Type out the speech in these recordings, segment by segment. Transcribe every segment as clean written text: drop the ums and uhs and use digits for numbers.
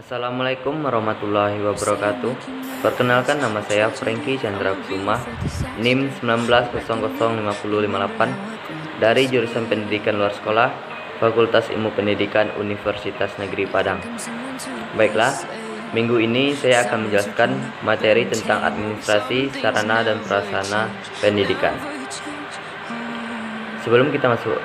Assalamualaikum warahmatullahi wabarakatuh. Perkenalkan, nama saya Franky Chandra Kusuma, NIM 19005058 dari jurusan Pendidikan Luar Sekolah, Fakultas Ilmu Pendidikan Universitas Negeri Padang. Baiklah, minggu ini saya akan menjelaskan materi tentang administrasi, sarana dan prasarana pendidikan. Sebelum kita masuk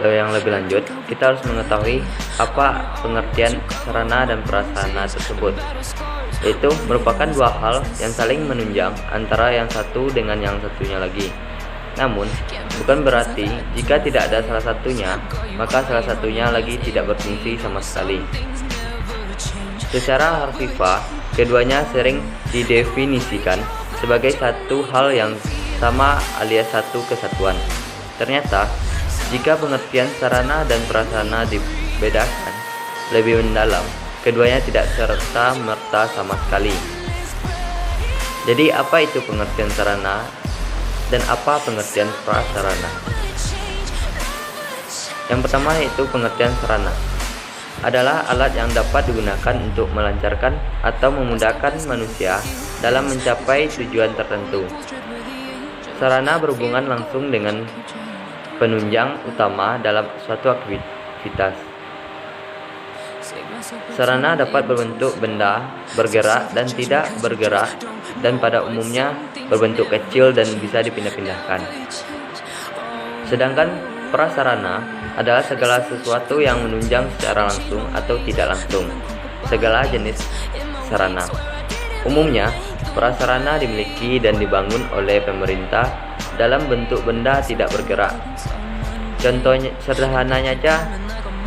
yang lebih lanjut, kita harus mengetahui apa pengertian sarana dan prasarana tersebut. Itu merupakan dua hal yang saling menunjang antara yang satu dengan yang satunya lagi. Namun, bukan berarti jika tidak ada salah satunya, maka salah satunya lagi tidak berfungsi sama sekali. Secara harfiah, keduanya sering didefinisikan sebagai satu hal yang sama alias satu kesatuan. Ternyata, jika pengertian sarana dan prasarana dibedakan lebih mendalam, keduanya tidak serta-merta sama sekali. Jadi, apa itu pengertian sarana dan apa pengertian prasarana? Yang pertama yaitu pengertian sarana adalah alat yang dapat digunakan untuk melancarkan atau memudahkan manusia dalam mencapai tujuan tertentu. Sarana berhubungan langsung dengan penunjang utama dalam suatu aktivitas. Sarana dapat berbentuk benda, bergerak dan tidak bergerak, dan pada umumnya berbentuk kecil dan bisa dipindah-pindahkan. Sedangkan prasarana adalah segala sesuatu yang menunjang secara langsung atau tidak langsung segala jenis sarana. Umumnya, prasarana dimiliki dan dibangun oleh pemerintah dalam bentuk benda tidak bergerak. Contohnya sederhananya aja,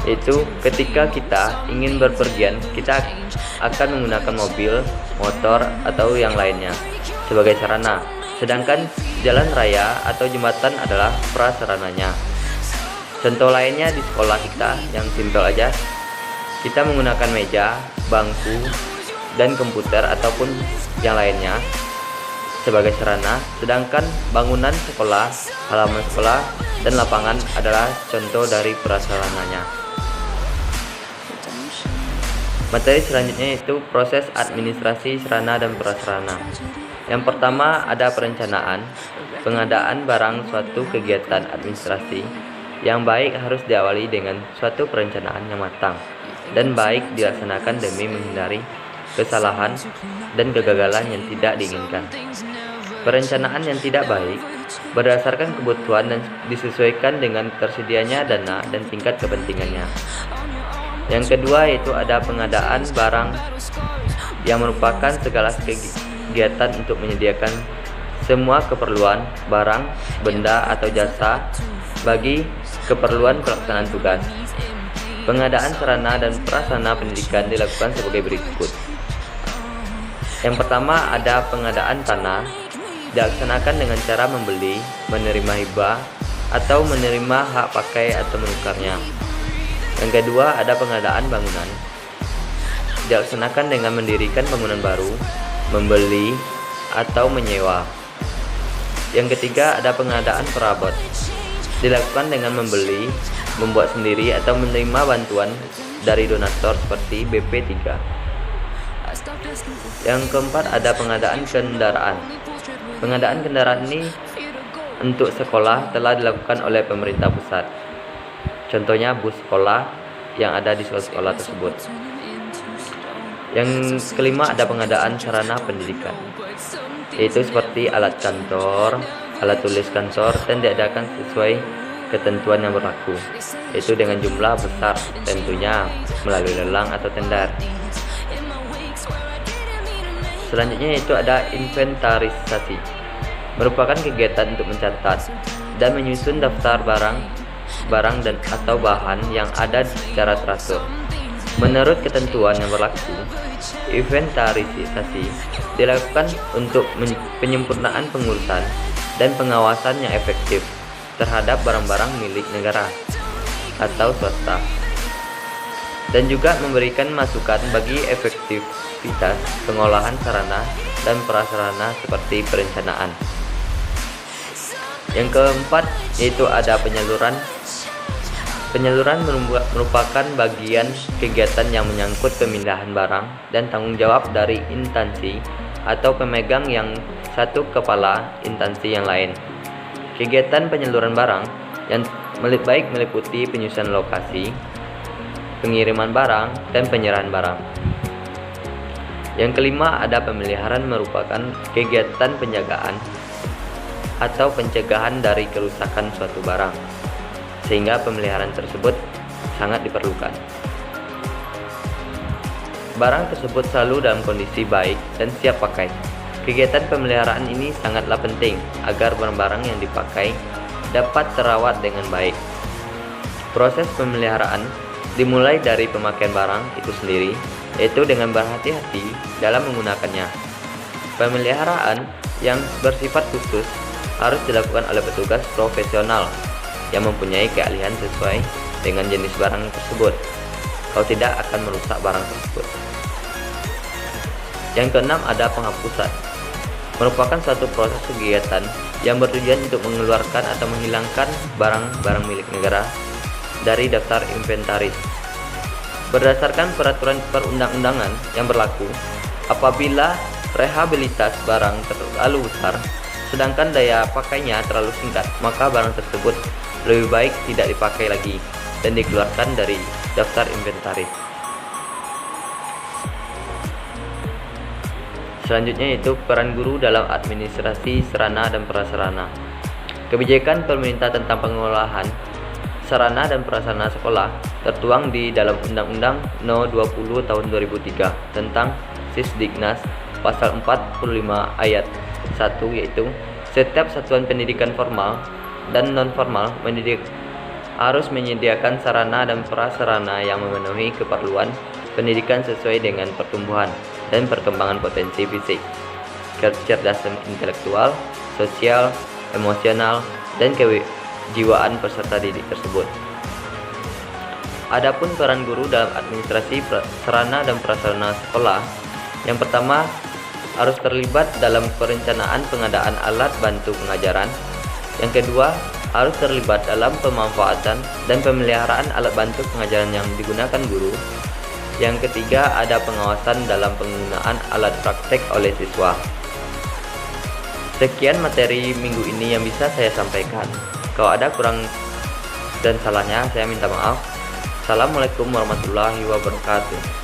itu ketika kita ingin berpergian, kita akan menggunakan mobil, motor, atau yang lainnya sebagai sarana. Sedangkan jalan raya atau jembatan adalah prasarananya. Contoh lainnya di sekolah kita yang simpel aja, kita menggunakan meja, bangku, dan komputer ataupun yang lainnya sebagai sarana, sedangkan bangunan sekolah, halaman sekolah, dan lapangan adalah contoh dari prasarananya. Materi selanjutnya yaitu proses administrasi sarana dan prasarana. Yang pertama ada perencanaan. Pengadaan barang suatu kegiatan administrasi yang baik harus diawali dengan suatu perencanaan yang matang dan baik dilaksanakan demi menghindari kesalahan dan kegagalan yang tidak diinginkan. Perencanaan yang tidak baik berdasarkan kebutuhan dan disesuaikan dengan tersedianya dana dan tingkat kepentingannya. Yang kedua yaitu ada pengadaan barang yang merupakan segala kegiatan untuk menyediakan semua keperluan barang, benda atau jasa bagi keperluan pelaksanaan tugas. Pengadaan sarana dan prasarana pendidikan dilakukan sebagai berikut. Yang pertama ada pengadaan tanah, dilaksanakan dengan cara membeli, menerima hibah, atau menerima hak pakai atau menukarnya. Yang kedua ada pengadaan bangunan, dilaksanakan dengan mendirikan bangunan baru, membeli, atau menyewa. Yang ketiga ada pengadaan perabot, dilakukan dengan membeli, membuat sendiri, atau menerima bantuan dari donatur seperti BP3. Yang keempat ada pengadaan kendaraan. Pengadaan kendaraan ini untuk sekolah telah dilakukan oleh pemerintah pusat. Contohnya bus sekolah yang ada di sekolah tersebut. Yang kelima ada pengadaan sarana pendidikan, yaitu seperti alat kantor, alat tulis kantor, dan diadakan sesuai ketentuan yang berlaku, yaitu dengan jumlah besar, tentunya melalui lelang atau tender. Selanjutnya yaitu ada inventarisasi, merupakan kegiatan untuk mencatat dan menyusun daftar barang dan atau bahan yang ada secara teratur. Menurut ketentuan yang berlaku, inventarisasi dilakukan untuk penyempurnaan pengurusan dan pengawasan yang efektif terhadap barang-barang milik negara atau swasta, dan juga memberikan masukan bagi efektivitas pengolahan sarana dan prasarana seperti perencanaan. Yang keempat yaitu ada penyaluran Penyaluran merupakan bagian kegiatan yang menyangkut pemindahan barang dan tanggung jawab dari instansi atau pemegang yang satu kepala instansi yang lain. Kegiatan penyaluran barang yang baik meliputi penyusunan lokasi, pengiriman barang, dan penyerahan barang. Yang kelima, ada pemeliharaan merupakan kegiatan penjagaan atau pencegahan dari kerusakan suatu barang, sehingga pemeliharaan tersebut sangat diperlukan. Barang tersebut selalu dalam kondisi baik dan siap pakai. Kegiatan pemeliharaan ini sangatlah penting agar barang-barang yang dipakai dapat terawat dengan baik. Proses pemeliharaan dimulai dari pemakaian barang itu sendiri, yaitu dengan berhati-hati dalam menggunakannya. Pemeliharaan yang bersifat khusus harus dilakukan oleh petugas profesional yang mempunyai keahlian sesuai dengan jenis barang tersebut. Kalau tidak, akan merusak barang tersebut. Yang keenam, ada penghapusan. Merupakan suatu proses kegiatan yang bertujuan untuk mengeluarkan atau menghilangkan barang-barang milik negara dari daftar inventaris. Berdasarkan peraturan perundang-undangan yang berlaku, apabila rehabilitas barang terlalu besar, sedangkan daya pakainya terlalu singkat, maka barang tersebut lebih baik tidak dipakai lagi dan dikeluarkan dari daftar inventaris. Selanjutnya yaitu peran guru dalam administrasi sarana dan prasarana. Kebijakan pemerintah tentang pengelolaan sarana dan prasarana sekolah tertuang di dalam Undang-Undang No 20 Tahun 2003 tentang Sisdiknas pasal 45 ayat 1, yaitu setiap satuan pendidikan formal dan non-formal harus menyediakan sarana dan prasarana yang memenuhi keperluan pendidikan sesuai dengan pertumbuhan dan perkembangan potensi fisik, kecerdasan intelektual, sosial, emosional, dan kejiwaan peserta didik tersebut. Adapun peran guru dalam administrasi sarana dan prasarana sekolah, yang pertama harus terlibat dalam perencanaan pengadaan alat bantu pengajaran. Yang kedua, harus terlibat dalam pemanfaatan dan pemeliharaan alat bantu pengajaran yang digunakan guru. Yang ketiga, ada pengawasan dalam penggunaan alat praktek oleh siswa. Sekian materi minggu ini yang bisa saya sampaikan. Kalau ada kurang dan salahnya, saya minta maaf. Assalamualaikum warahmatullahi wabarakatuh.